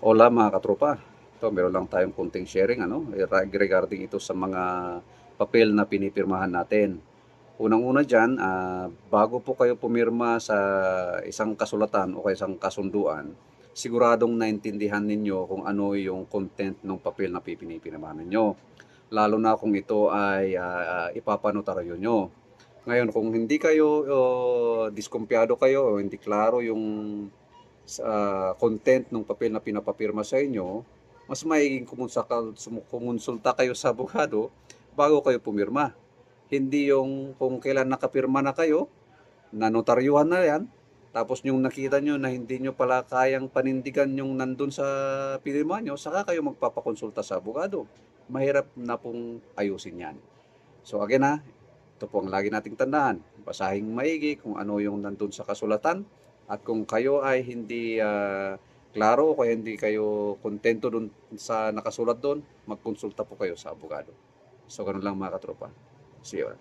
Hola mga katropa. Ito, meron lang tayong konting sharing regarding ito sa mga papel na pinipirmahan natin. Unang-una diyan, bago po kayo pumirma sa isang kasulatan o isang kasunduan, siguradong naintindihan ninyo kung ano yung content ng papel na pinipirmahan ninyo. Lalo na kung ito ay ipapanotaryo nyo. Ngayon, kung hindi kayo diskumpiyado kayo o hindi klaro yung sa content ng papel na pinapapirma sa inyo, mas maiging kumonsulta kayo sa abogado bago kayo pumirma. Hindi yung kung kailan nakapirma na kayo, nanotaryuhan na yan, tapos yung nakita nyo na hindi nyo pala kayang panindigan yung nandun sa pinirma nyo, saka kayo magpapakonsulta sa abogado. Mahirap na pong ayusin yan. So again ito po ang lagi nating tandaan. Basahing maigi kung ano yung nandun sa kasulatan at kung kayo ay hindi klaro o kaya hindi kayo kontento dun sa nakasulat doon, magkonsulta po kayo sa abogado. So ganun lang mga katropa. See you.